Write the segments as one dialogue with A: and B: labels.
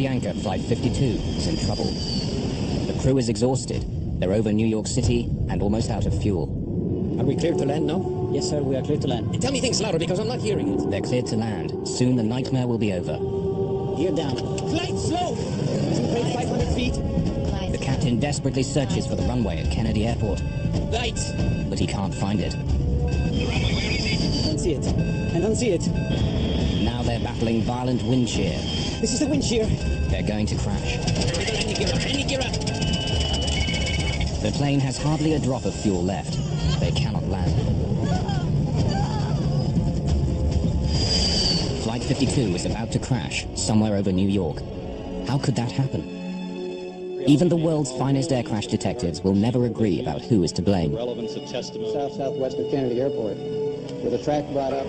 A: Avianca Flight 52 is in trouble. The crew is exhausted. They're over New York City and almost out of fuel.
B: Are we cleared to land now?
C: Yes, sir, we are cleared to land.
B: Tell me things louder because I'm not hearing it.
A: They're cleared to land. Soon the nightmare will be over.
C: Gear down.
B: Flight slow! Rate 500 feet.
A: The captain desperately searches for the runway at Kennedy Airport.
B: Lights!
A: But he can't find it.
C: I don't see it. I don't see it.
A: Now they're battling violent wind shear.
C: This is the wind shear.
A: They're going to crash.
B: Any gear up, any gear up!
A: The plane has hardly a drop of fuel left. They cannot land. Flight 52 is about to crash somewhere over New York. How could that happen? Even the world's finest air crash detectives will never agree about who is to blame.
D: Relevance of testimony.
E: Southwest of Kennedy Airport, with a track brought up.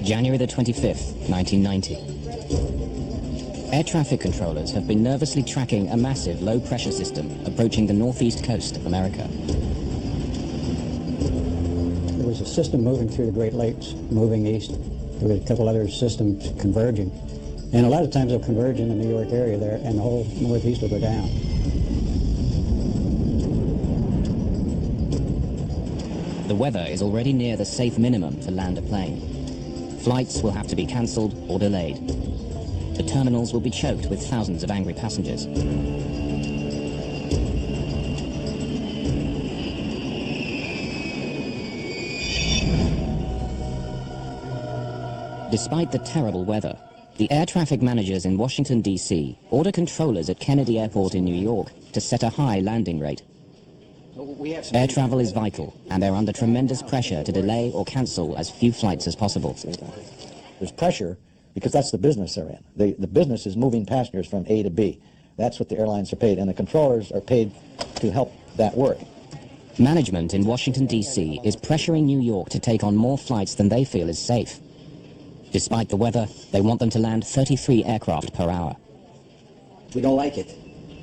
A: January the 25th, 1990. Air traffic controllers have been nervously tracking a massive low-pressure system approaching the northeast coast of America.
E: There was a system moving through the Great Lakes, moving east. There was a couple other systems converging. And a lot of times they'll converge in the New York area there, and the whole northeast will go down.
A: The weather is already near the safe minimum to land a plane. Flights will have to be cancelled or delayed. The terminals will be choked with thousands of angry passengers. Despite the terrible weather, the air traffic managers in Washington, D.C. order controllers at Kennedy Airport in New York to set a high landing rate. Air travel is vital, and they're under tremendous pressure to delay or cancel as few flights as possible.
F: There's pressure because that's the business they're in. The business is moving passengers from A to B. That's what the airlines are paid, and the controllers are paid to help that work.
A: Management in Washington, D.C. is pressuring New York to take on more flights than they feel is safe. Despite the weather, they want them to land 33 aircraft per hour.
G: We don't like it.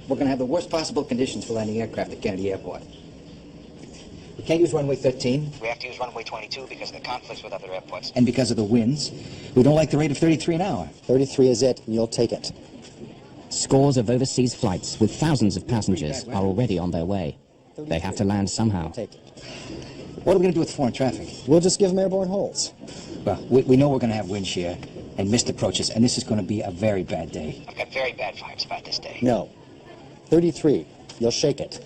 G: We're going to have the worst possible conditions for landing aircraft at Kennedy Airport. We can't use runway 13.
H: We have to use runway 22 because of the conflicts with other airports.
G: And because of the winds. We don't like the rate of 33 an hour.
F: 33 is it, and you'll take it.
A: Scores of overseas flights with thousands of passengers are already on their way. They have to land somehow.
F: Take it.
G: What are we going to do with foreign traffic?
F: We'll just give them airborne holes.
G: Well, we know we're going to have wind shear and missed approaches, and this is going to be a very bad day.
H: I've got very bad vibes about this day.
F: No. 33. You'll shake it.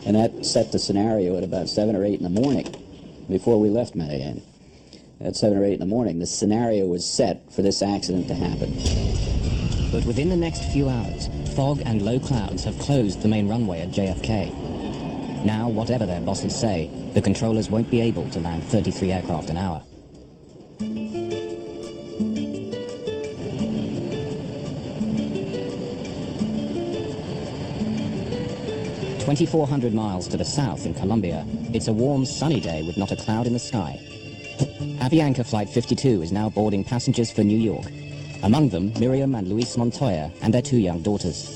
C: And that set the scenario at about 7 or 8 in the morning before we left Mayday. At 7 or 8 in the morning, the scenario was set for this accident to happen.
A: But within the next few hours, fog and low clouds have closed the main runway at JFK. Now, whatever their bosses say, the controllers won't be able to land 33 aircraft an hour. 2,400 miles to the south in Colombia, it's a warm, sunny day with not a cloud in the sky. Avianca Flight 52 is now boarding passengers for New York. Among them, Miriam and Luis Montoya and their 2 young daughters.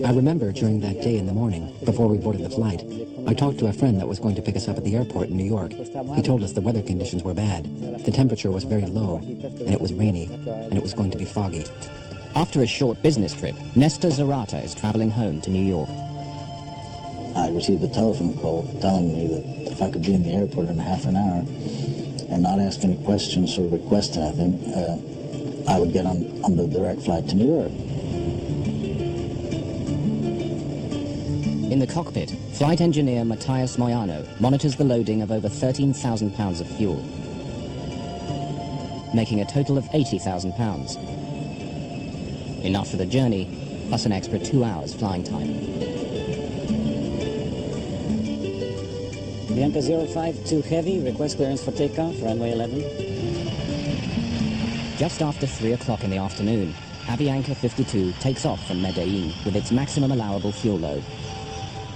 I: I remember during that day in the morning, before we boarded the flight, I talked to a friend that was going to pick us up at the airport in New York. He told us the weather conditions were bad. The temperature was very low, and it was rainy, and it was going to be foggy.
A: After a short business trip, Nestor Zarata is traveling home to New York.
J: I received a telephone call telling me that if I could be in the airport in half an hour and not ask any questions or request anything, I would get on the direct flight to New York.
A: In the cockpit, flight engineer Matthias Moyano monitors the loading of over 13,000 pounds of fuel, making a total of 80,000 pounds. Enough for the journey, plus an extra 2 hours flying time.
C: Avianca 052 Heavy, request clearance for takeoff, runway 11.
A: Just after 3 o'clock in the afternoon, Avianca 52 takes off from Medellin with its maximum allowable fuel load.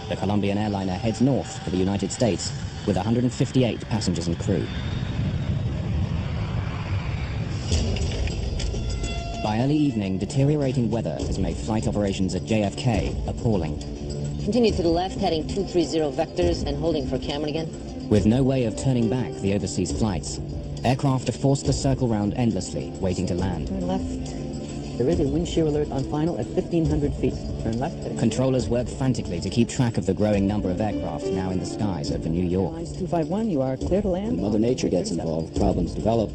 A: The Colombian airliner heads north for the United States with 158 passengers and crew. By By early evening, deteriorating weather has made flight operations at JFK appalling.
D: Continue to the left, heading 230 vectors and holding for Cameron again.
A: With no way of turning back the overseas flights, aircraft are forced to circle round endlessly, waiting to land.
I: Turn left. There is a wind shear alert on final at 1,500 feet. Turn left.
A: Controllers work frantically to keep track of the growing number of aircraft now in the skies over New York.
I: Lines 251, you are clear to land.
C: Mother Nature gets involved, problems develop,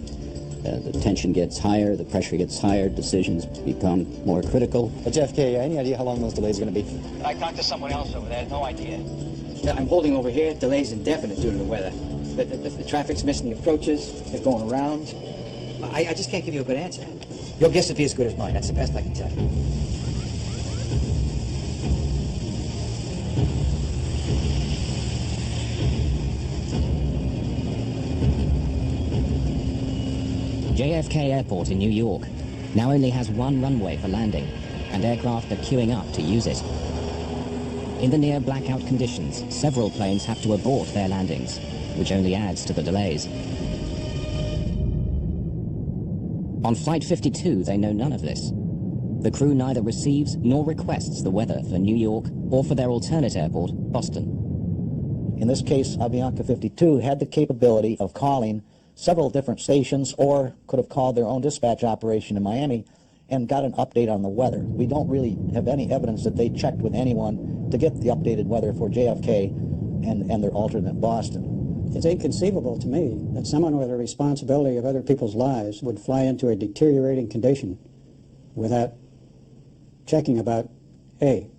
C: the tension gets higher, the pressure gets higher, decisions become more critical.
F: At JFK, any idea how long those delays are going to be?
H: I talked to someone else over there. No idea.
G: I'm holding over here. Delay's indefinite due to the weather. The traffic's missing the approaches. They're going around. I just can't give you a good answer. Your guess would be as good as mine. That's the best I can tell you.
A: JFK Airport in New York now only has one runway for landing, and aircraft are queuing up to use it. In the near blackout conditions, several planes have to abort their landings, which only adds to the delays. On Flight 52, they know none of this. The crew neither receives nor requests the weather for New York or for their alternate airport, Boston.
F: In this case, Avianca 52 had the capability of calling several different stations, or could have called their own dispatch operation in Miami and got an update on the weather. We don't really have any evidence that they checked with anyone to get the updated weather for JFK and their alternate Boston.
E: It's inconceivable to me that someone with a responsibility of other people's lives would fly into a deteriorating condition without checking about, hey,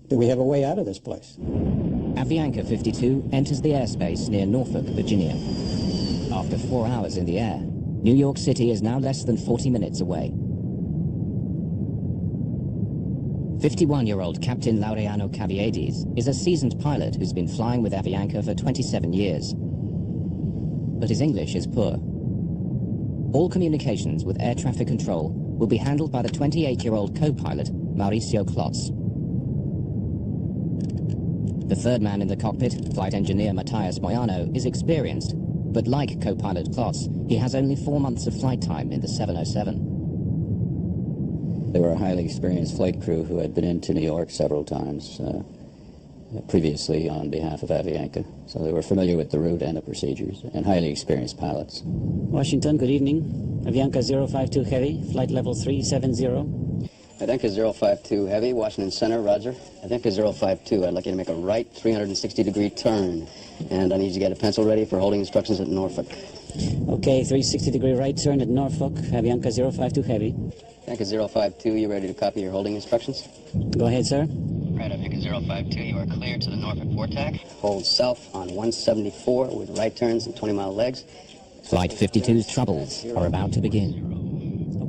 E: do we have a way out of this place?
A: Avianca 52 enters the airspace near Norfolk, Virginia. After 4 hours in the air, New York City is now less than 40 minutes away. 51-year-old Captain Laureano Caviedes is a seasoned pilot who's been flying with Avianca for 27 years. But his English is poor. All communications with air traffic control will be handled by the 28-year-old co-pilot, Mauricio Klotz. The third man in the cockpit, flight engineer Matthias Moyano, is experienced, but like co-pilot Klotz, he has only 4 months of flight time in the 707.
C: They were a highly experienced flight crew who had been into New York several times previously on behalf of Avianca. So they were familiar with the route and the procedures, and highly experienced pilots.
K: Washington, good evening. Avianca 052 Heavy, flight level 370.
L: Avianca 052 Heavy, Washington Center, roger. Avianca 052, I'd like you to make a right 360-degree turn. And I need you to get a pencil ready for holding instructions at Norfolk.
K: Okay, 360-degree right turn at Norfolk, Avianca 052 Heavy.
L: Avianca 052, you ready to copy your holding instructions?
K: Go ahead, sir.
L: Right, Avianca 052, you are clear to the Norfolk VORTAC. Hold south on 174 with right turns and 20-mile legs.
A: Flight 52's troubles are about to begin.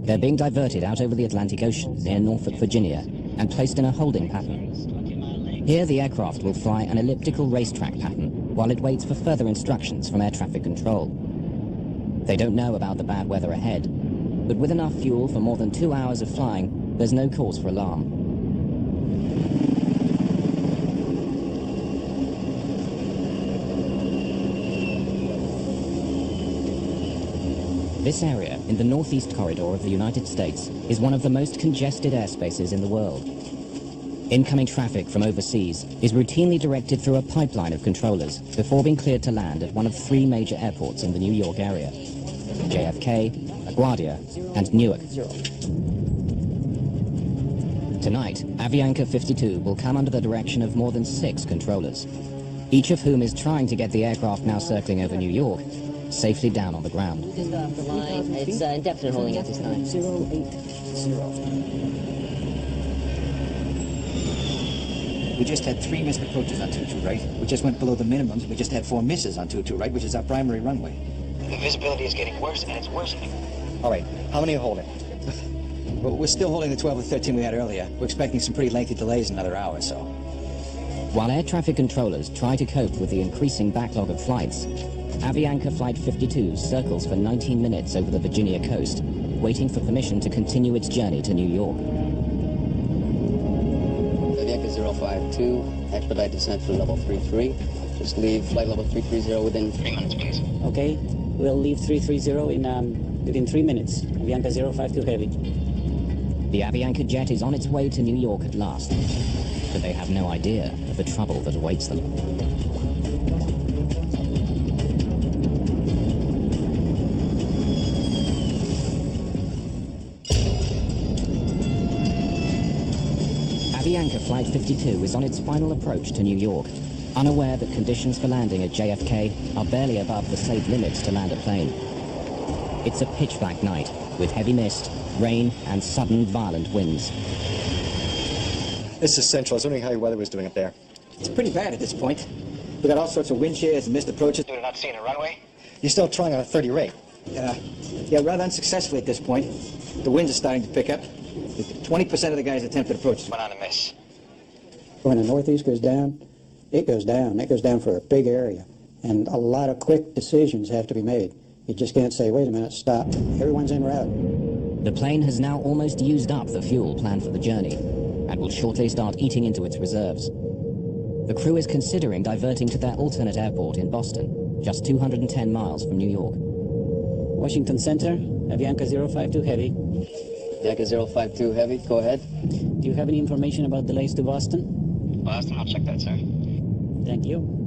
A: They're being diverted out over the Atlantic Ocean near Norfolk, Virginia, and placed in a holding pattern. Here, the aircraft will fly an elliptical racetrack pattern while it waits for further instructions from air traffic control. They don't know about the bad weather ahead, but with enough fuel for more than 2 hours of flying, there's no cause for alarm. This area, in the northeast corridor of the United States, is one of the most congested airspaces in the world. Incoming traffic from overseas is routinely directed through a pipeline of controllers before being cleared to land at one of 3 major airports in the New York area: JFK, LaGuardia, and Newark. Tonight, Avianca 52 will come under the direction of more than 6 controllers, each of whom is trying to get the aircraft now circling over New York safely down on the ground.
D: Just off the line. It's indefinite holding at this time.
I: 080.
G: We just had 3 missed approaches on 22, right? We just went below the minimums. We just had 4 misses on 22, right? Which is our primary runway.
H: The visibility is getting worse, and it's worsening.
F: All right, how many are holding?
G: Well, we're still holding the 12 or 13 we had earlier. We're expecting some pretty lengthy delays in another hour or so.
A: While air traffic controllers try to cope with the increasing backlog of flights, Avianca Flight 52 circles for 19 minutes over the Virginia coast, waiting for permission to continue its journey to New York.
L: Avianca 052, expedite descent for level 33. Just leave flight level 330 within 3 minutes, please.
K: Okay, we'll leave 330 within 3 minutes. Avianca 052 Heavy.
A: The Avianca jet is on its way to New York at last, but they have no idea of the trouble that awaits them. Avianca Flight 52 is on its final approach to New York, unaware that conditions for landing at JFK are barely above the safe limits to land a plane. It's a pitch-black night, with heavy mist, rain, and sudden violent winds.
M: This is Central. I was wondering how your weather was doing up there.
G: It's pretty bad at this point. We got all sorts of wind shears and missed approaches.
H: You're not seeing a runway?
M: You're still trying on a 30 rate?
G: Yeah, rather unsuccessfully at this point. The winds are starting to pick up. 20% of the guys attempted approaches.
H: Went on a miss.
E: When the northeast goes down, it goes down. It goes down for a big area. And a lot of quick decisions have to be made. You just can't say, wait a minute, stop. Everyone's en route.
A: The plane has now almost used up the fuel planned for the journey and will shortly start eating into its reserves. The crew is considering diverting to their alternate airport in Boston, just 210 miles from New York.
K: Washington Center, Avianca 052 Heavy.
L: Avianca 052 Heavy, go ahead.
K: Do you have any information about delays to Boston?
H: Boston, I'll check that, sir.
K: Thank you.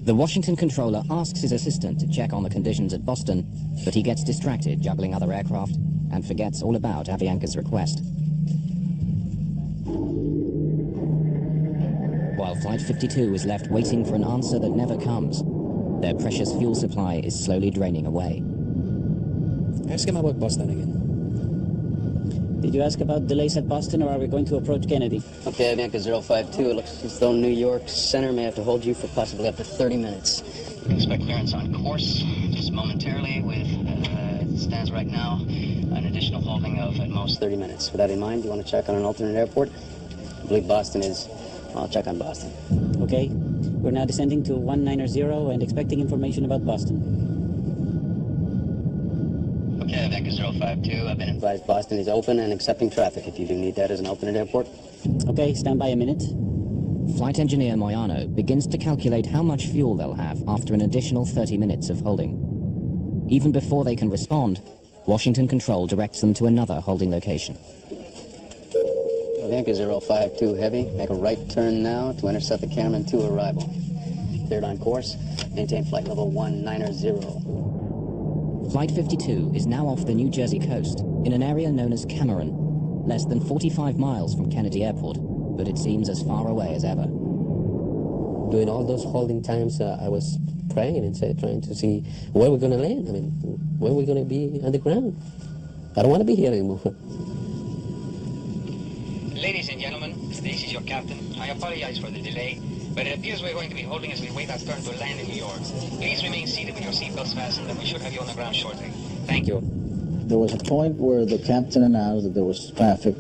A: The Washington controller asks his assistant to check on the conditions at Boston, but he gets distracted juggling other aircraft and forgets all about Avianca's request. While Flight 52 is left waiting for an answer that never comes, their precious fuel supply is slowly draining away.
B: Ask him about Boston again.
K: Did you ask about delays at Boston, or are we going to approach Kennedy?
L: Okay, Avianca 052, it looks as though New York Center may have to hold you for possibly up to 30 minutes.
H: Expect clearance on course, just momentarily, with, it stands right now, an additional holding of at most
L: 30 minutes. With that in mind, do you want to check on an alternate airport? I believe Boston is. I'll check on Boston.
K: Okay. We're now descending to 190 and expecting information about Boston.
H: Okay, Avianca 052, I've been
L: Advised Boston is open and accepting traffic if you do need that as an alternate airport.
K: Okay, stand by a minute.
A: Flight engineer Moyano begins to calculate how much fuel they'll have after an additional 30 minutes of holding. Even before they can respond, Washington Control directs them to another holding location.
L: Avianca 052 Heavy, make a right turn now to intercept the Cameron 2 arrival. Cleared on course, maintain flight level 190.
A: Flight 52 is now off the New Jersey coast in an area known as Cameron, less than 45 miles from Kennedy Airport, but it seems as far away as ever.
B: During all those holding times, I was praying and trying to see where we're going to land. I mean, where we're going to be on the ground. I don't want to be here anymore.
H: Ladies and gentlemen, this is your captain. I apologize for the delay, but it appears we're going to be holding as we wait our turn to land in New York. Please remain seated with your seatbelts fastened, and we should have you on the ground shortly. Thank you.
J: There was a point where the captain announced that there was traffic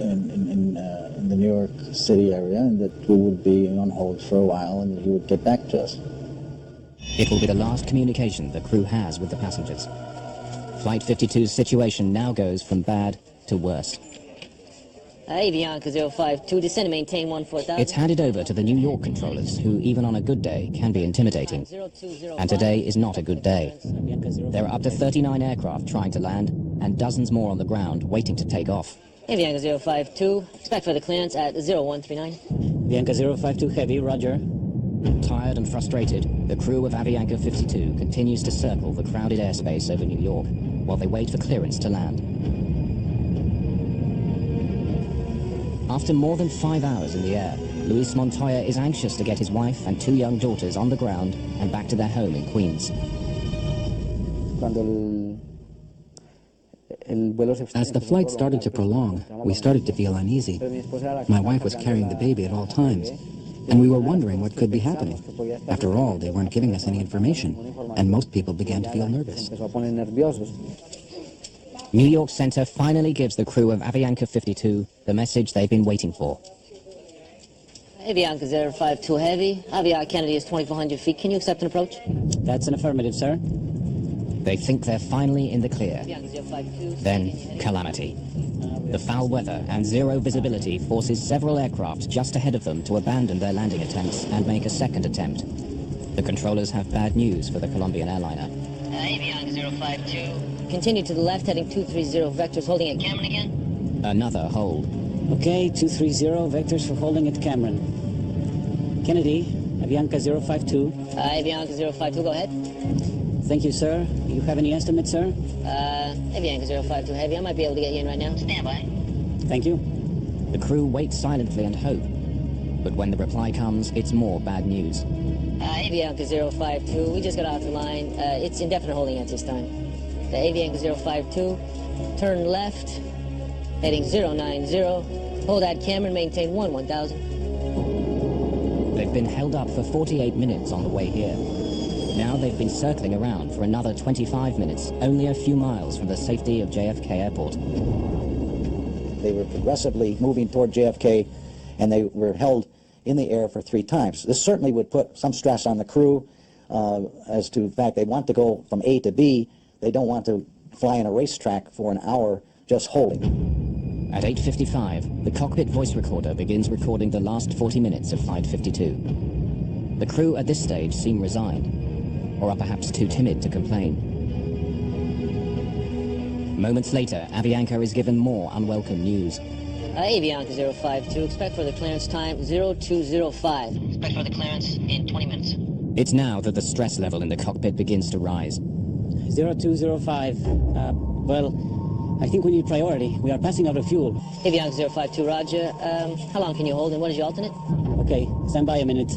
J: in the New York City area and that we would be on hold for a while and he would get back to us.
A: It will be the last communication the crew has with the passengers. Flight 52's situation now goes from bad to worse.
D: Avianca 052, descend and maintain 14,000.
A: It's handed over to the New York controllers, who even on a good day can be intimidating. And today is not a good day. There are up to 39 aircraft trying to land, and dozens more on the ground waiting to take off.
D: Avianca 052, expect further clearance at 0139.
K: Avianca 052 Heavy, roger.
A: Tired and frustrated, the crew of Avianca 52 continues to circle the crowded airspace over New York while they wait for clearance to land. After more than 5 hours in the air, Luis Montoya is anxious to get his wife and 2 young daughters on the ground and back to their home in Queens.
I: As the flight started to prolong, we started to feel uneasy. My wife was carrying the baby at all times, and we were wondering what could be happening. After all, they weren't giving us any information, and most people began to feel nervous.
A: New York Center finally gives the crew of Avianca 52 the message they've been waiting for.
D: Avianca 052 Heavy, Avianca Kennedy is 2,400 feet. Can you accept an approach?
K: That's an affirmative, sir.
A: They think they're finally in the clear.
D: Avianca 052.
A: Then, calamity. The foul weather and zero visibility forces several aircraft just ahead of them to abandon their landing attempts and make a second attempt. The controllers have bad news for the Colombian airliner.
D: Avianca 052. Continue to the left, heading 230 vectors, holding at Cameron again.
A: Another hold.
K: Okay, 230, vectors for holding at Cameron. Kennedy, Avianca 052.
D: Avianca 052, go ahead.
K: Thank you, sir. You have any estimates, sir?
D: Avianca 052 Heavy, I might be able to get you in right now. Stand by.
K: Thank you.
A: The crew wait silently and hope. But when the reply comes, it's more bad news.
D: Avianca 052, we just got off the line. It's indefinite holding at this time. The Avianca 052, turn left, heading 090. Hold at Cameron, maintain 1000.
A: They've been held up for 48 minutes on the way here. Now they've been circling around for another 25 minutes, only a few miles from the safety of JFK Airport.
F: They were progressively moving toward JFK, and they were held in the air for 3 times. This certainly would put some stress on the crew as to the fact they want to go from A to B. They don't want to fly in a racetrack for an hour just holding.
A: At 8:55, the cockpit voice recorder begins recording the last 40 minutes of Flight 52. The crew at this stage seem resigned, or are perhaps too timid to complain. Moments later, Avianca is given more unwelcome news.
D: Avianca 052, expect for the clearance time 0205. Expect for the clearance in 20 minutes.
A: It's now that the stress level in the cockpit begins to rise.
K: 0205. Well, I think we need priority. We are passing out of fuel.
D: Avianca 052, roger. How long can you hold and what is your alternate?
K: Okay, stand by a minute.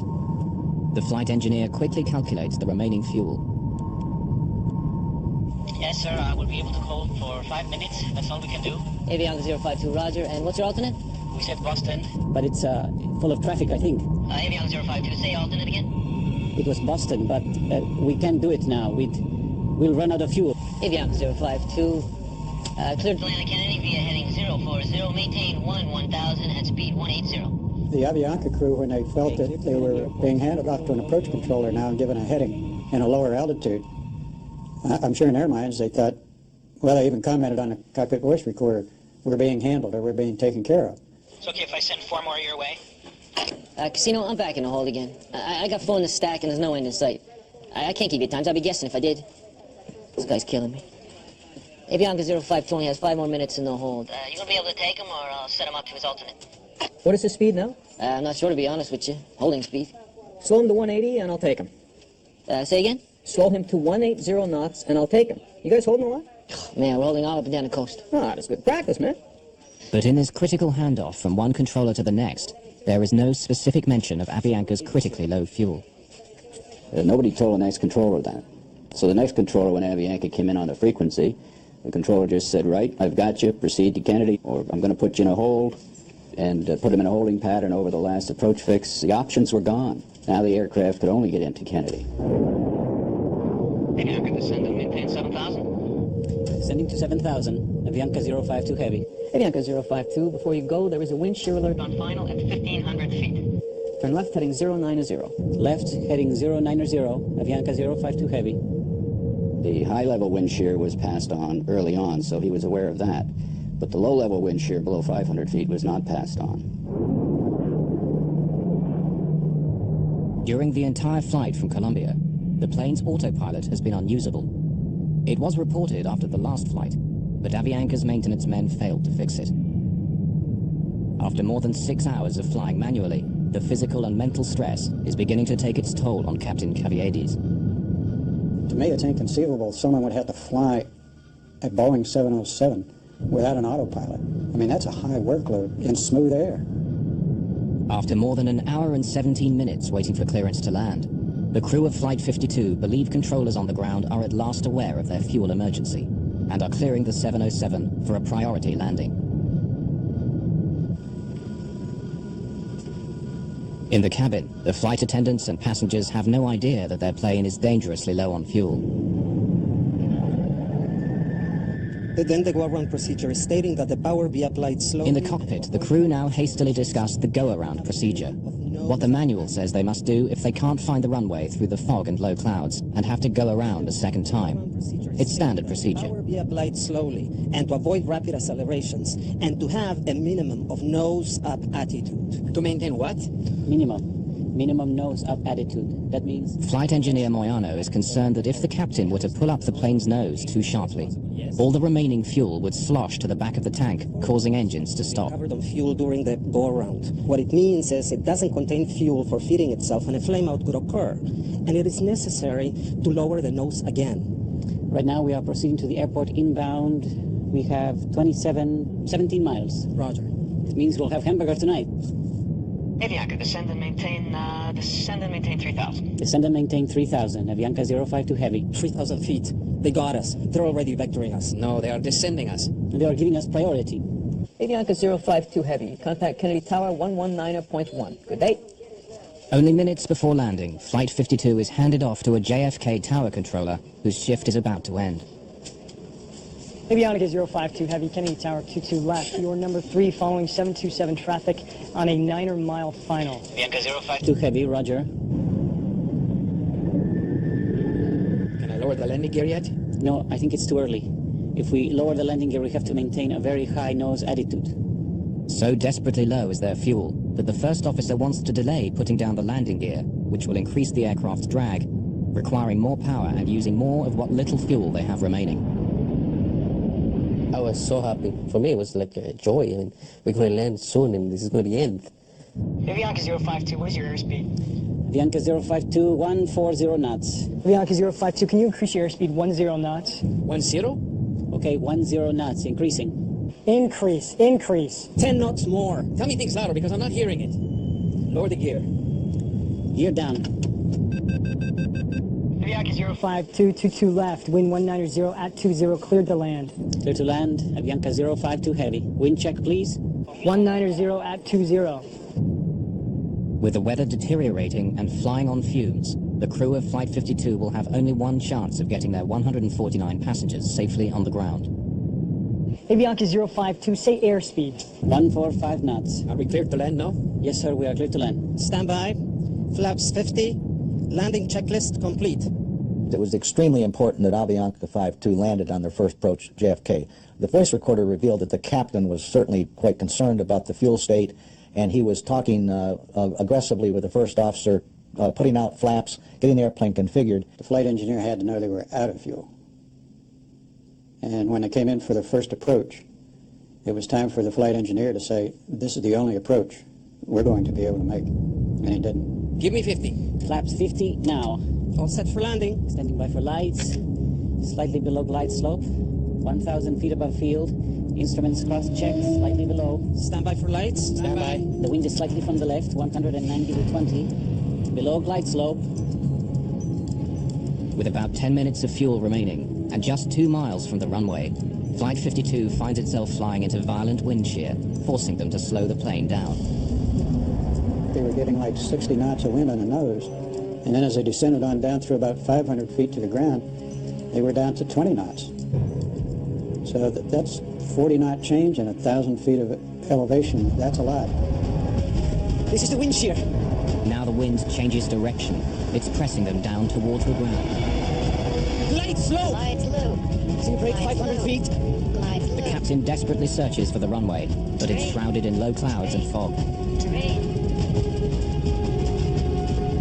A: The flight engineer quickly calculates the remaining fuel.
H: Yes, sir, I will be able to hold for 5 minutes. That's all we can do.
D: Avianca 052, roger. And what's your alternate?
H: We said Boston.
K: But it's full of traffic, I think.
D: Avianca 052, say alternate again.
K: It was Boston, but we can't do it now. We'll run out of fuel.
D: Avianca 052, cleared to land at Kennedy via heading 040, maintain 1000 at speed 180.
E: The Avianca crew, when they felt that they were being handed off to an approach controller now and given a heading in a lower altitude, I'm sure in their minds they thought, well, they even commented on the cockpit voice recorder, we're being handled or we're being taken care of.
H: It's okay if I send 4 more your way?
D: Casino, I'm back in the hold again. I got full in the stack and there's no end in sight. I can't keep you times. I'll be guessing if I did. This guy's killing me. Avianca 052 only has 5 more minutes in the hold. You gonna be able to take him or I'll set him up to his alternate?
N: What is his speed now?
D: I'm not sure, to be honest with you. Holding speed.
N: Slow him to 180 and I'll take him.
D: Say again?
N: Slow him to 180 knots and I'll take him. You guys holding a lot?
D: Man, we're holding all up and down the coast.
N: Ah, that's good practice, man.
A: But in this critical handoff from one controller to the next, there is no specific mention of Avianca's critically low fuel.
C: Nobody told the next controller that. So the next controller, when Avianca came in on the frequency, the controller just said, right, I've got you, proceed to Kennedy, or I'm going to put you in a hold, and put him in a holding pattern over the last approach fix. The options were gone. Now the aircraft could only get into Kennedy.
H: Avianca, descend and maintain 7,000.
K: Sending to 7,000. Avianca 052 Heavy.
N: Avianca 052, before you go, there is a wind shear alert
H: On final at 1,500 feet.
N: Turn left heading 090.
K: Left, heading 090. Avianca 052 Heavy.
C: The high-level wind shear was passed on early on, so he was aware of that. But the low-level wind shear below 500 feet was not passed on.
A: During the entire flight from Colombia, the plane's autopilot has been unusable. It was reported after the last flight, but Avianca's maintenance men failed to fix it. After more than 6 hours of flying manually, the physical and mental stress is beginning to take its toll on Captain Caviedes.
E: To me, it's inconceivable someone would have to fly a Boeing 707 without an autopilot. I mean, that's a high workload in smooth air.
A: After more than an hour and 17 minutes waiting for clearance to land, the crew of Flight 52 believe controllers on the ground are at last aware of their fuel emergency and are clearing the 707 for a priority landing. In the cabin, the flight attendants and passengers have no idea that their plane is dangerously low on fuel.
O: Then the go-around procedure is stating that the power be applied slowly.
A: In the cockpit, the crew now hastily discuss the go-around procedure, what the manual says they must do if they can't find the runway through the fog and low clouds and have to go around a second time. It's standard procedure.
O: Power be applied slowly and to avoid rapid accelerations and to have a minimum of nose-up attitude.
N: To maintain what?
K: Minimum. minimum nose up attitude. That means...
A: Flight engineer Moyano is concerned that if the captain were to pull up the plane's nose too sharply, all the remaining fuel would slosh to the back of the tank, causing engines to stop.
O: Covered on fuel during the go-around. What it means is it doesn't contain fuel for feeding itself, and a flameout could occur. And it is necessary to lower the nose again.
K: Right now we are proceeding to the airport inbound. We have 17 miles.
O: Roger.
K: It means we'll have hamburger tonight.
H: Avianca, descend and maintain 3,000.
K: Descend and maintain 3,000. Avianca 052 heavy.
O: 3,000 feet. They got us. They're already vectoring us.
G: No, they are descending us.
K: They are giving us priority.
N: Avianca 052 Heavy. Contact Kennedy Tower 119.1. Good day.
A: Only minutes before landing, Flight 52 is handed off to a JFK tower controller whose shift is about to end.
P: Avianca 052 Heavy, Kennedy Tower 22 left. Your number 3 following 727 traffic on a 9-mile final.
H: Avianca
K: 052 Heavy, roger.
G: Can I lower the landing gear yet?
K: No, I think it's too early. If we lower the landing gear, we have to maintain a very high nose attitude.
A: So desperately low is their fuel that the first officer wants to delay putting down the landing gear, which will increase the aircraft's drag, requiring more power and using more of what little fuel they have remaining.
B: I was so happy. For me, it was like a joy. I mean, we're going to land soon, and this is going to be the end.
H: Avianca 052, what is your airspeed?
K: Avianca 052, 140 knots.
P: Avianca 052, can you increase your airspeed 10 knots?
G: 10?
K: Okay, 10 knots, increasing.
P: Increase.
O: 10 knots more.
G: Tell me things louder because I'm not hearing it. Lower the gear.
K: Gear down.
H: Avianca
P: 05222 left. Wind 190 at 20, cleared to land.
K: Clear to land. Avianca 052 heavy. Wind check, please.
P: 190 at 20.
A: With the weather deteriorating and flying on fumes, the crew of Flight 52 will have only one chance of getting their 149 passengers safely on the ground.
P: Avianca 052, say airspeed.
K: 145 knots.
G: Are we cleared to land now?
K: Yes, sir, we are clear to land.
O: Stand by. Flaps 50. Landing checklist complete.
F: It was extremely important that Avianca 52 landed on their first approach to JFK. The voice recorder revealed that the captain was certainly quite concerned about the fuel state, and he was talking aggressively with the first officer, putting out flaps, getting the airplane configured.
E: The flight engineer had to know they were out of fuel. And when they came in for the first approach, it was time for the flight engineer to say, this is the only approach we're going to be able to make. And he didn't.
G: Give me 50.
K: Flaps 50 now.
O: All set for landing.
K: Standing by for lights. Slightly below glide slope. 1,000 feet above field. Instruments cross-checked, slightly below.
O: Stand by for lights.
G: Stand by.
K: The wind is slightly from the left, 190 to 20. Below glide slope.
A: With about 10 minutes of fuel remaining, and just 2 miles from the runway, Flight 52 finds itself flying into violent wind shear, forcing them to slow the plane down.
E: They were getting like 60 knots of wind on the nose. And then as they descended on down through about 500 feet to the ground, they were down to 20 knots. So that's 40 knot change and 1,000 feet of elevation. That's a lot.
O: This is the wind shear.
A: Now the wind changes direction. It's pressing them down towards the ground.
O: Glide slow.
Q: Glide slow.
O: Brake 500 feet.
Q: Glide slow.
A: The captain desperately searches for the runway, but it's shrouded in low clouds and fog.
Q: Terrain.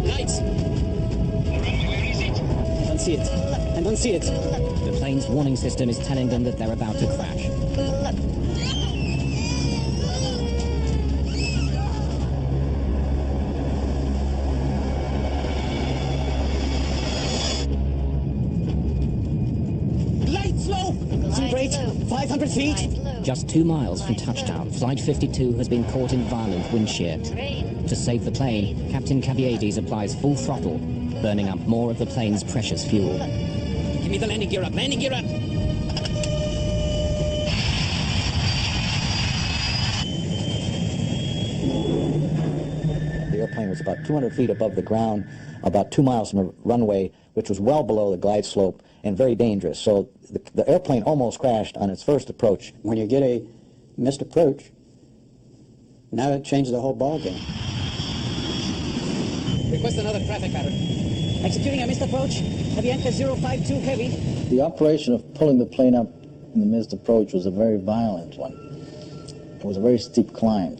O: Lights.
H: Where is it?
O: I don't see it. I don't see it.
A: The plane's warning system is telling them that they're about to crash.
O: Glide slow. Brake 500 feet.
A: Just 2 miles from touchdown, Flight 52 has been caught in violent wind shear. To save the plane, Captain Caviedes applies full throttle, burning up more of the plane's precious fuel.
G: Give me the landing gear up. Landing gear up.
F: The airplane was about 200 feet above the ground, about 2 miles from the runway, which was well below the glide slope and very dangerous. So the airplane almost crashed on its first approach.
E: When you get a missed approach, now it changes the whole ball game.
G: Request another traffic pattern.
K: Executing a missed approach. Avianca 052 heavy.
J: The operation of pulling the plane up in the missed approach was a very violent one. It was a very steep climb.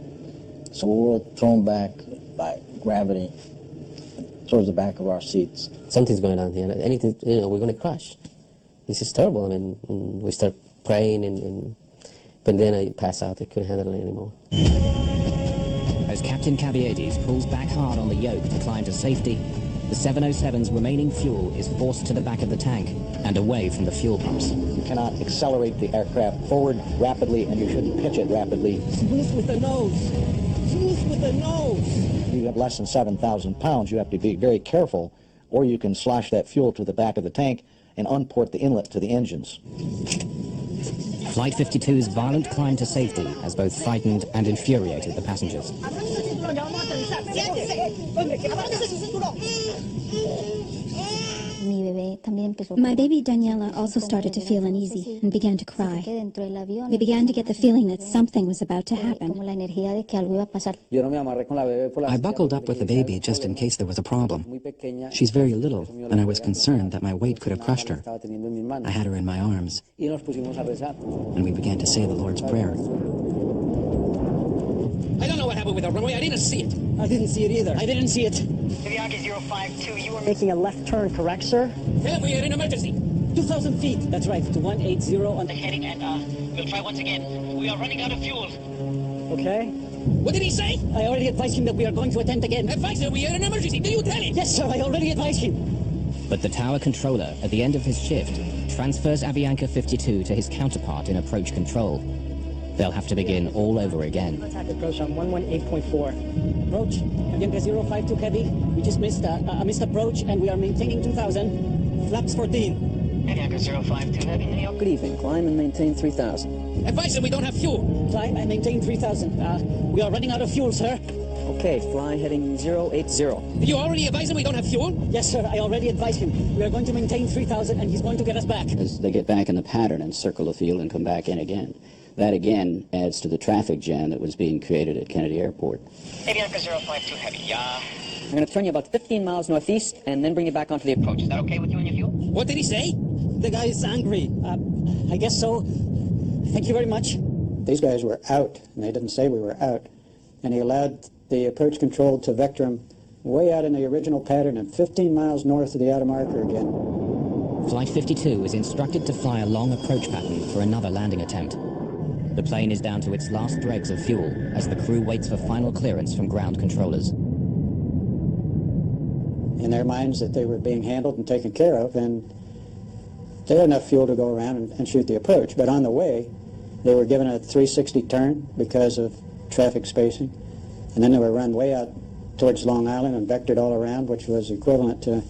J: So we were all thrown back by gravity towards the back of our seats.
B: Something's going on here. Anything, we're going to crash. This is terrible. I mean, we start praying, but then I pass out. I couldn't handle it anymore.
A: As Captain Cabiades pulls back hard on the yoke to climb to safety, the 707's remaining fuel is forced to the back of the tank and away from the fuel pumps.
F: You cannot accelerate the aircraft forward rapidly, and you shouldn't pitch it rapidly.
O: Smooth with the nose. Smooth with the nose.
F: If you have less than 7,000 pounds, you have to be very careful, or you can slosh that fuel to the back of the tank and unport the inlet to the engines.
A: Flight 52's violent climb to safety has both frightened and infuriated the passengers.
Q: My baby Daniela also started to feel uneasy and began to cry. We began to get the feeling that something was about to happen.
I: I buckled up with the baby just in case there was a problem. She's very little, and I was concerned that my weight could have crushed her. I had her in my arms, and we began to say the Lord's Prayer.
N: I don't know what happened with the runway. I didn't see it.
O: I didn't see it either.
N: I didn't see it.
P: Avianca 052, you are making a left turn, correct, sir?
N: Yeah, we are in emergency.
O: 2,000 feet. That's right, to 180 on the
H: Heading and we'll try once again. We are running out of fuel.
P: Okay.
N: What did he say?
O: I already advised him that we are going to attempt again.
N: Advise him we are in emergency. Do you tell him?
O: Yes, sir, I already advised him.
A: But the tower controller, at the end of his shift, transfers Avianca 52 to his counterpart in approach control. They'll have to begin all over again.
P: Attack approach on 118.4.
O: Approach, Avianca 052 heavy. We just missed approach, and we are maintaining 2,000. Flaps 14.
H: Avianca 052 heavy, New York.
N: Good evening. Climb and maintain 3,000.
H: Advise him we don't have fuel.
O: Climb and maintain 3,000. We are running out of fuel, sir.
N: Okay, fly heading 080.
H: Did you already advise him we don't have fuel?
O: Yes, sir, I already advised him. We are going to maintain 3,000, and he's going to get us back.
C: As they get back in the pattern and circle the field and come back in again. That again adds to the traffic jam that was being created at Kennedy Airport.
H: Avianca 052 heavy,
N: I'm going to turn you about 15 miles northeast and then bring you back onto the approach. Is that okay with you and your fuel?
H: What did he say?
O: The guy is angry. I guess so. Thank you very much.
E: These guys were out, and they didn't say we were out. And he allowed the approach control to vector him way out in the original pattern and 15 miles north of the outer marker again.
A: Flight 52 is instructed to fly a long approach pattern for another landing attempt. The plane is down to its last dregs of fuel as the crew waits for final clearance from ground controllers.
E: In their minds that they were being handled and taken care of, and they had enough fuel to go around and shoot the approach. But on the way, they were given a 360 turn because of traffic spacing, and then they were run way out towards Long Island and vectored all around, which was equivalent to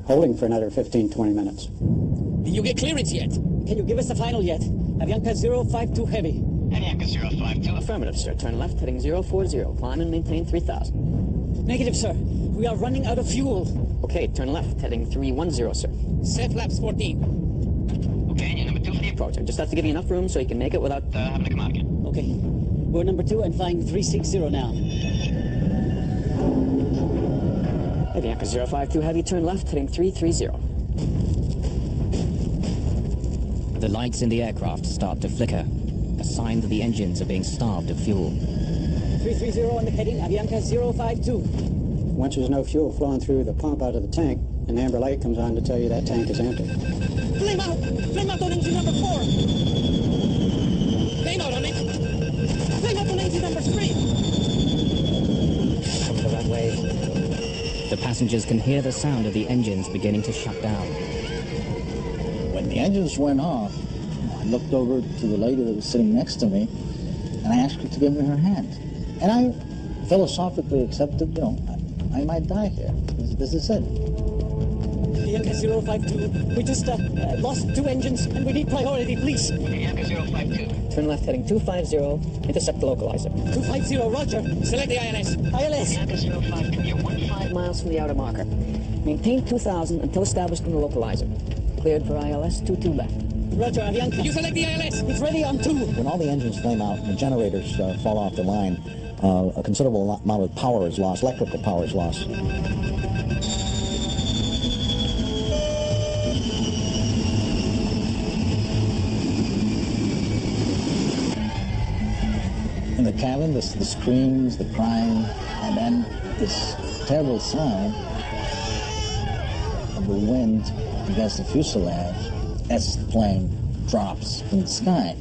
E: holding for another 15-20 minutes.
H: Did you get clearance yet?
O: Can you give us the final yet? Avianca 052 heavy.
H: Avianca 052.
N: Affirmative, sir. Turn left, heading 040. Climb and maintain 3,000.
O: Negative, sir. We are running out of fuel.
N: Okay, turn left, heading 310, sir.
H: Set flaps 14. Okay, and you're number 2 for the approach.
N: I just have to give you enough room so you can make it without
H: having to come out again.
O: Okay. We're number 2 and flying 360 now.
N: Avianca 052 heavy, turn left, heading 330.
A: The lights in the aircraft start to flicker, a sign that the engines are being starved of fuel.
O: 330 on the heading, Avianca 052.
E: Once there's no fuel flowing through the pump out of the tank, an amber light comes on to tell you that tank is empty.
O: Flame out! Flame out on engine number 4!
H: Flame out on it!
O: Flame out on engine number 3!
A: Come the runway. The passengers can hear the sound of the engines beginning to shut down.
J: When the engines went off, I looked over to the lady that was sitting next to me, and I asked her to give me her hand. And I philosophically accepted, I might die here. This is it.
O: Avianca 052, we just lost 2 engines, and we need priority, please.
H: Avianca 052.
N: Turn left, heading 250. Intercept the localizer.
O: 250, roger.
H: Select the ILS.
O: ILS.
H: Avianca 052, you're 15
N: miles from the outer marker. Maintain 2,000 until established in the localizer. Cleared for ILS 22 left.
O: Roger, Avianca.
H: You select the ILS.
O: It's ready on 2.
F: When all the engines flame out and the generators fall off the line, a considerable amount of power is lost, electrical power is lost.
J: In the cabin, the screams, the crying, and then this terrible sound of the wind against the fuselage as the plane drops from the sky.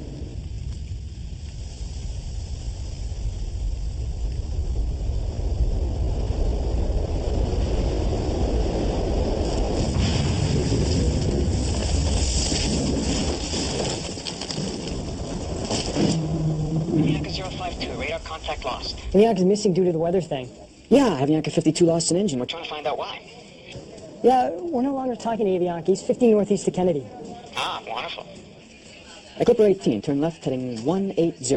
H: Avianca 052, radar contact lost.
P: Avianca's missing due to the weather thing.
N: Yeah, Avianca 52 lost an engine.
H: We're trying to find out why.
P: Yeah, we're no longer talking to Avianca. He's 50 northeast of Kennedy.
H: Ah, wonderful.
N: Clipper 18, turn left, heading 180.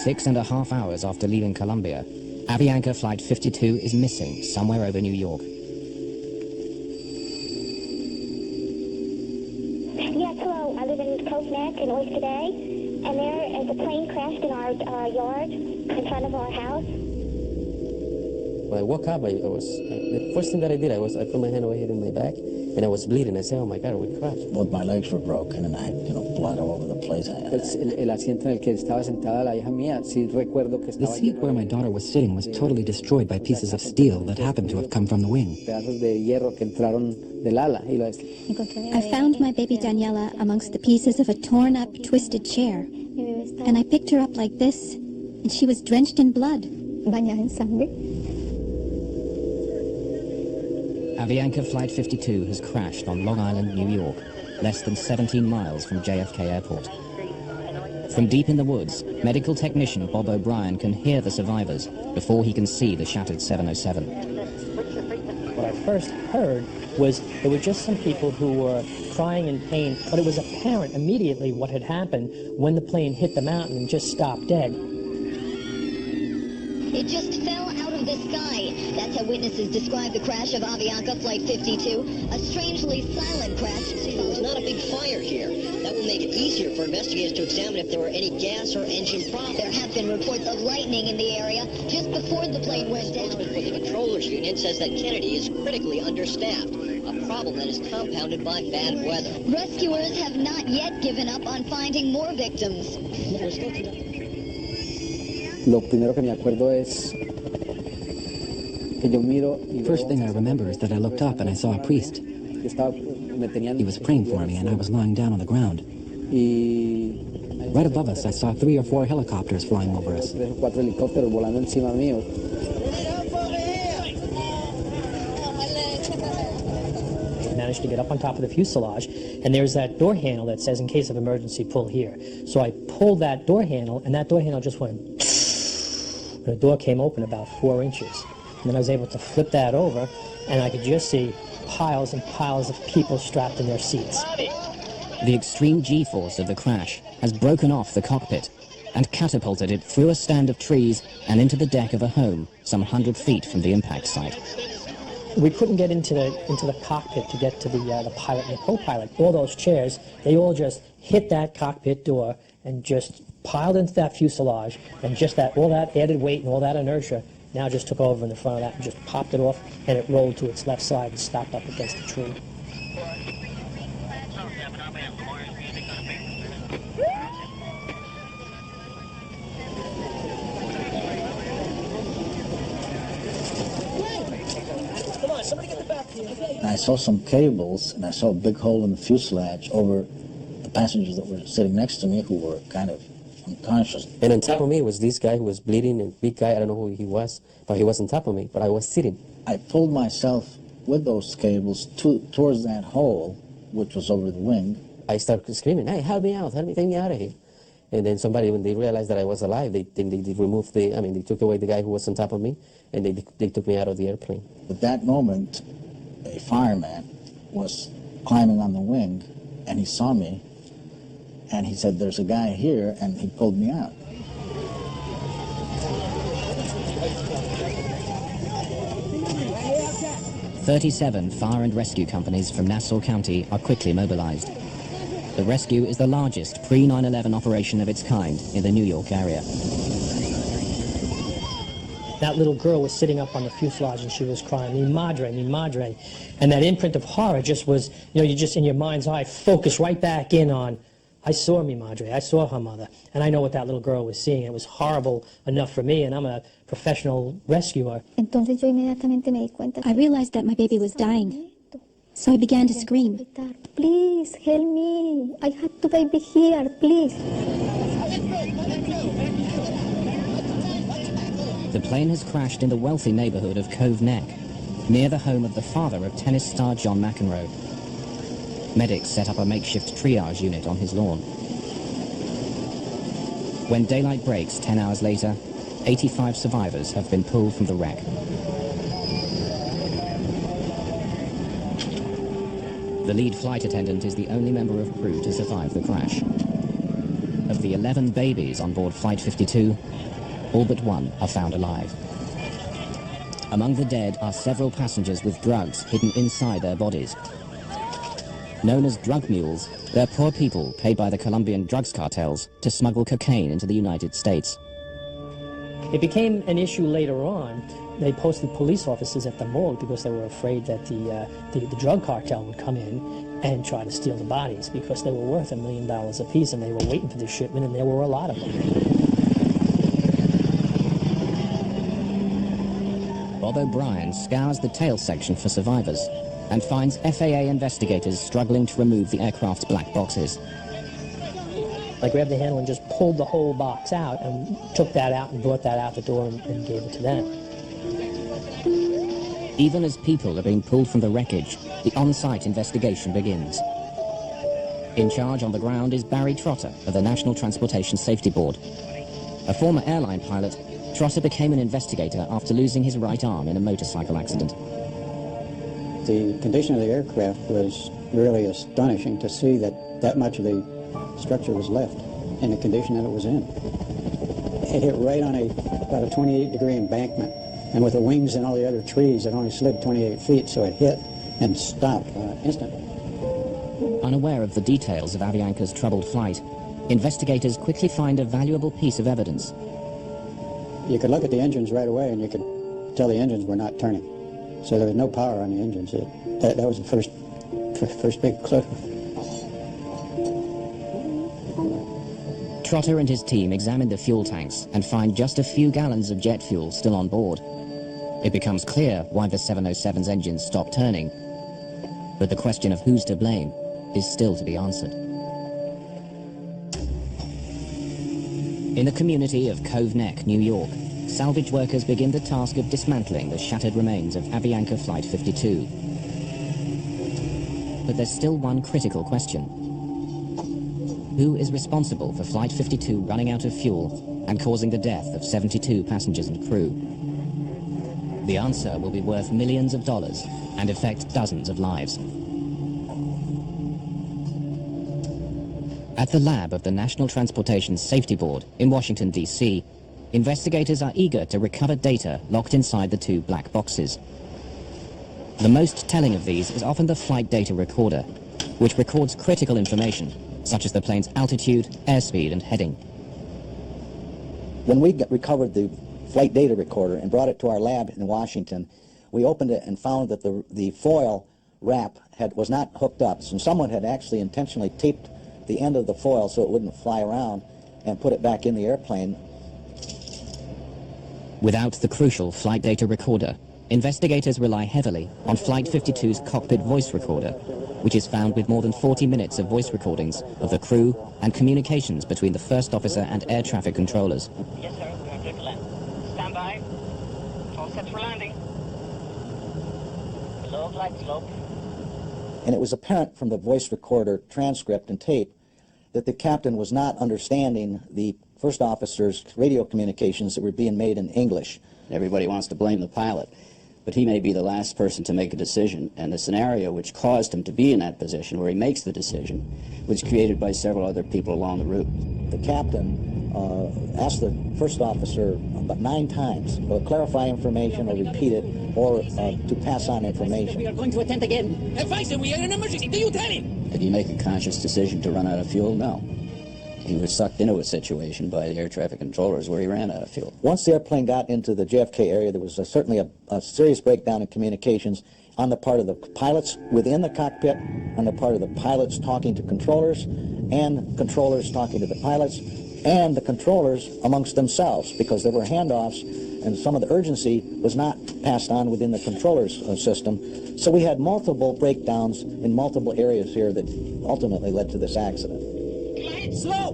A: 6.5 hours after leaving Colombia, Avianca Flight 52 is missing somewhere over New York.
R: Yes, hello. I live in Cove Neck in Oyster Bay, and there is a plane crashed in our yard in front of our house.
B: When I woke up, the first thing that I did, I put my hand over here in my back, and I was bleeding. I said, "Oh my God, we crashed."
J: Both my legs were broken, and I had, blood all over the place.
K: El asiento en el que estaba sentada la hija mía, sí recuerdo que
I: The
K: estaba
I: seat where my daughter was sitting was totally destroyed by pieces of steel that happened to have come from the wing.
K: pedazos de hierro que entraron del ala.
Q: I found my baby Daniela amongst the pieces of a torn-up, twisted chair. And I picked her up like this, and she was drenched in blood. Bañada en sangre.
A: Avianca Flight 52 has crashed on Long Island, New York, less than 17 miles from JFK Airport. From deep in the woods, medical technician Bob O'Brien can hear the survivors before he can see the shattered 707.
S: What I first heard was there were just some people who were crying in pain, but it was apparent immediately what had happened when the plane hit the mountain and just stopped dead.
T: It just fell out of the sky. That's how witnesses describe the crash of Avianca Flight 52. A strangely silent crash.
U: There's not a big fire here. That will make it easier for investigators to examine if there were any gas or engine problems.
T: There have been reports of lightning in the area just before the plane went down.
U: The Controllers Union says that Kennedy is critically understaffed, a problem that is compounded by bad weather.
T: Rescuers have not yet given up on finding more victims.
K: Lo primero que me acuerdo es que yo miro y
I: First thing I remember is that I looked up and I saw a priest. He was praying for me and I was lying down on the ground. Right above us, I saw 3 or 4 helicopters flying over us.
K: 3 o 4 helicópteros volando encima mío.
S: I managed to get up on top of the fuselage, and there's that door handle that says, in case of emergency, pull here. So I pulled that door handle, and that door handle just went, and the door came open about 4 inches. And then I was able to flip that over, and I could just see piles and piles of people strapped in their seats.
A: The extreme G-force of the crash has broken off the cockpit and catapulted it through a stand of trees and into the deck of a home some 100 feet from the impact site.
S: We couldn't get into the cockpit to get to the pilot and the co-pilot. All those chairs, they all just hit that cockpit door and just piled into that fuselage, and just all that added weight and all that inertia now just took over in the front of that and just popped it off, and it rolled to its left side and stopped up against the tree.
J: And I saw some cables, and I saw a big hole in the fuselage over the passengers that were sitting next to me who were kind of unconscious.
B: And on top of me was this guy who was bleeding, a big guy, I don't know who he was, but he was on top of me, but I was sitting.
J: I pulled myself with those cables towards that hole, which was over the wing.
B: I started screaming, "Hey, help me out, help me, take me out of here." And then somebody, when they realized that I was alive, they removed they took away the guy who was on top of me, and they took me out of the airplane.
J: At that moment, a fireman was climbing on the wing, and he saw me, and he said, "There's a guy here," and he pulled me out.
A: "37 fire and rescue companies from Nassau County are quickly mobilized. The rescue is the largest pre-9/11 operation of its kind in the New York area.
S: That little girl was sitting up on the fuselage and she was crying, "Mi madre, mi madre." And that imprint of horror just was, you just in your mind's eye, focus right back in on I saw mi madre, I saw her mother, and I know what that little girl was seeing. It was horrible enough for me, and I'm a professional rescuer.
Q: Entonces yo inmediatamente me di cuenta. I realized that my baby was dying, so I began to scream.
R: Please help me. I have the baby here, please.
A: The plane has crashed in the wealthy neighborhood of Cove Neck, near the home of the father of tennis star John McEnroe. Medics set up a makeshift triage unit on his lawn. When daylight breaks 10 hours later, 85 survivors have been pulled from the wreck. The lead flight attendant is the only member of crew to survive the crash. Of the 11 babies on board Flight 52, all but one are found alive. Among the dead are several passengers with drugs hidden inside their bodies. Known as drug mules, they're poor people paid by the Colombian drugs cartels to smuggle cocaine into the United States.
S: It became an issue later on. They posted police officers at the morgue because they were afraid that the drug cartel would come in and try to steal the bodies because they were worth $1 million apiece, and they were waiting for the shipment, and there were a lot of them.
A: Bob O'Brien scours the tail section for survivors and finds FAA investigators struggling to remove the aircraft's black boxes.
S: I grabbed the handle and just pulled the whole box out and took that out and brought that out the door and gave it to them.
A: Even as people are being pulled from the wreckage, the on-site investigation begins. In charge on the ground is Barry Trotter of the National Transportation Safety Board. A former airline pilot, Trotter became an investigator after losing his right arm in a motorcycle accident.
E: The condition of the aircraft was really astonishing to see that much of the structure was left in the condition that it was in. It hit right on about a 28-degree embankment, and with the wings and all the other trees, it only slid 28 feet, so it hit and stopped instantly.
A: Unaware of the details of Avianca's troubled flight, investigators quickly find a valuable piece of evidence.
E: You could look at the engines right away, and you could tell the engines were not turning. So there was no power on the engines. That was the first big clue.
A: Trotter and his team examine the fuel tanks and find just a few gallons of jet fuel still on board. It becomes clear why the 707's engines stopped turning, but the question of who's to blame is still to be answered. In the community of Cove Neck, New York, salvage workers begin the task of dismantling the shattered remains of Avianca Flight 52. But there's still one critical question. Who is responsible for Flight 52 running out of fuel and causing the death of 72 passengers and crew? The answer will be worth millions of dollars and affect dozens of lives. At the lab of the National Transportation Safety Board in Washington, D.C., investigators are eager to recover data locked inside the two black boxes. The most telling of these is often the flight data recorder, which records critical information, such as the plane's altitude, airspeed, and heading.
F: When we recovered the flight data recorder and brought it to our lab in Washington, we opened it and found that the foil wrap was not hooked up, so someone had actually intentionally taped the end of the foil so it wouldn't fly around and put it back in the airplane.
A: Without the crucial flight data recorder, investigators rely heavily on Flight 52's cockpit voice recorder, which is found with more than 40 minutes of voice recordings of the crew and communications between the first officer and air traffic controllers.
H: Yes, sir. We are clear to land. Stand by. All set for landing. Below glide slope.
F: And it was apparent from the voice recorder transcript and tape that the captain was not understanding the first officer's radio communications that were being made in English.
C: Everybody wants to blame the pilot, but he may be the last person to make a decision, and the scenario which caused him to be in that position where he makes the decision was created by several other people along the route.
F: The captain asked the first officer about 9 times to clarify information or repeat it or to pass on information.
N: We are going to attempt again. Advise him, we are in an emergency. Do you tell him?
C: Did he make a conscious decision to run out of fuel? No. He was sucked into a situation by the air traffic controllers where he ran out of fuel.
F: Once the airplane got into the JFK area, there was certainly a serious breakdown in communications on the part of the pilots within the cockpit, on the part of the pilots talking to controllers, and controllers talking to the pilots, and the controllers amongst themselves, because there were handoffs and some of the urgency was not passed on within the controller's system. So we had multiple breakdowns in multiple areas here that ultimately led to this accident.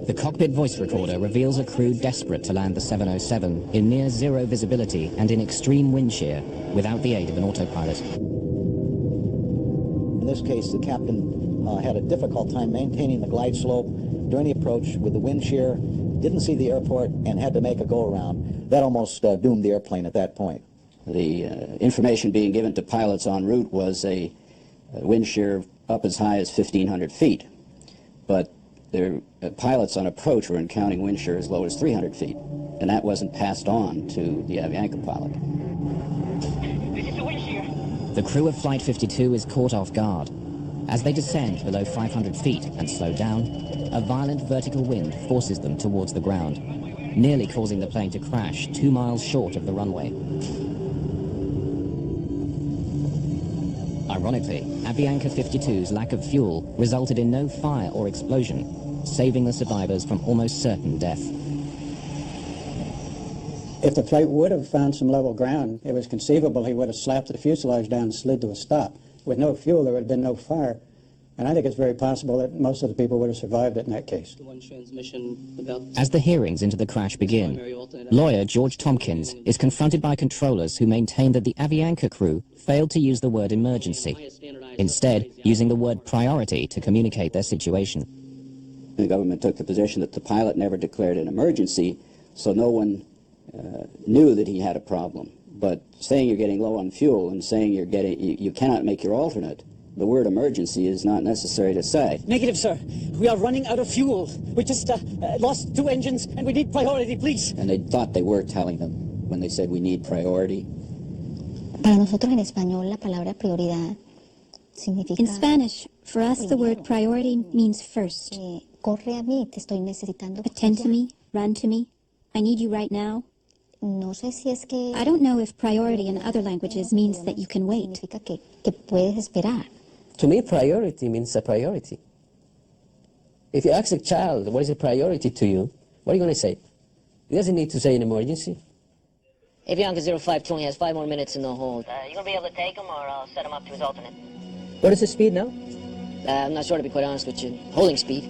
A: The cockpit voice recorder reveals a crew desperate to land the 707 in near zero visibility and in extreme wind shear without the aid of an autopilot.
F: In this case, the captain had a difficult time maintaining the glide slope during the approach with the wind shear, didn't see the airport, and had to make a go-around. That almost doomed the airplane at that point.
C: The information being given to pilots en route was a wind shear up as high as 1,500 feet. But their pilots on approach were encountering wind shear as low as 300 feet, and that wasn't passed on to the Avianca pilot.
A: The crew of Flight 52 is caught off guard. As they descend below 500 feet and slow down, a violent vertical wind forces them towards the ground, nearly causing the plane to crash 2 miles short of the runway. Ironically, Avianca 52's lack of fuel resulted in no fire or explosion, saving the survivors from almost certain death.
E: If the plane would have found some level ground, it was conceivable he would have slapped the fuselage down and slid to a stop. With no fuel, there would have been no fire. And I think it's very possible that most of the people would have survived it in that case.
A: As the hearings into the crash begin, lawyer George Tompkins is confronted by controllers who maintain that the Avianca crew failed to use the word emergency, instead using the word priority to communicate their situation.
C: The government took the position that the pilot never declared an emergency, so no one knew that he had a problem. But saying you're getting low on fuel and saying you cannot make your alternate, the word emergency is not necessary to say.
K: Negative, sir. We are running out of fuel. We just lost 2 engines and we need priority, please.
C: And they thought they were telling them when they said we need priority.
Q: Para nosotros en español, la palabra prioridad significa... In Spanish, for us the word priority means first. Corre a mí, te estoy necesitando. Attend to me, run to me. I need you right now. No sé si es que... I don't know if priority in other languages means that you can wait. Significa que puedes esperar.
B: To me, priority means a priority. If you ask a child, what is a priority to you, what are you going to say? He doesn't need to say an emergency.
D: Avianca 052 only has 5 more minutes in the hold. You gonna be able to take him, or I'll set him up to his alternate?
B: What is the speed now?
D: I'm not sure, to be quite honest with you. Holding speed.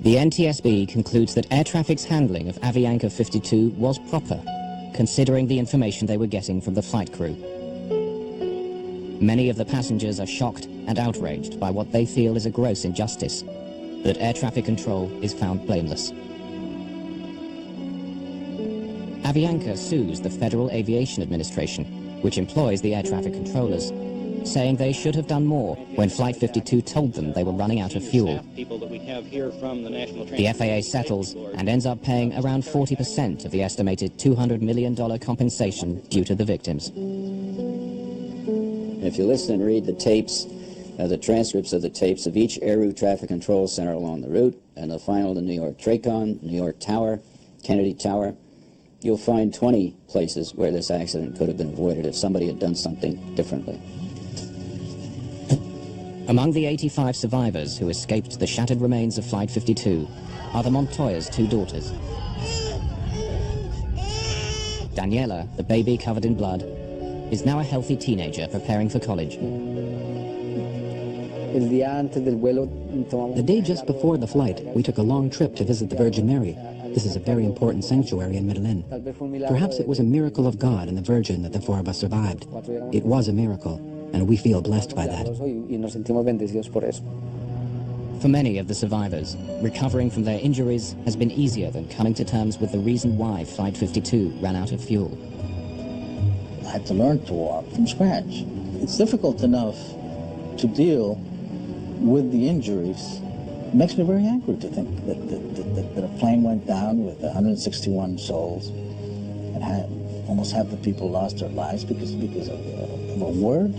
A: The NTSB concludes that air traffic's handling of Avianca 52 was proper, considering the information they were getting from the flight crew. Many of the passengers are shocked and outraged by what they feel is a gross injustice, that air traffic control is found blameless. Avianca sues the Federal Aviation Administration, which employs the air traffic controllers, saying they should have done more when Flight 52 told them they were running out of fuel. The FAA settles and ends up paying around 40% of the estimated $200 million compensation due to the victims.
C: If you listen and read the tapes, the transcripts of the tapes of each air route traffic control center along the route, and the final to New York TRACON, New York Tower, Kennedy Tower, you'll find 20 places where this accident could have been avoided if somebody had done something differently.
A: Among the 85 survivors who escaped the shattered remains of Flight 52 are the Montoya's 2 daughters. Daniela, the baby covered in blood, is now a healthy teenager preparing for college.
I: The day just before the flight, we took a long trip to visit the Virgin Mary. This is a very important sanctuary in Medellin. Perhaps it was a miracle of God and the Virgin that the 4 of us survived. It was a miracle, and we feel blessed by that.
A: For many of the survivors, recovering from their injuries has been easier than coming to terms with the reason why Flight 52 ran out of fuel.
J: I had to learn to walk from scratch. It's difficult enough to deal with the injuries. It makes me very angry to think that a plane went down with 161 souls and almost half the people lost their lives because of a word.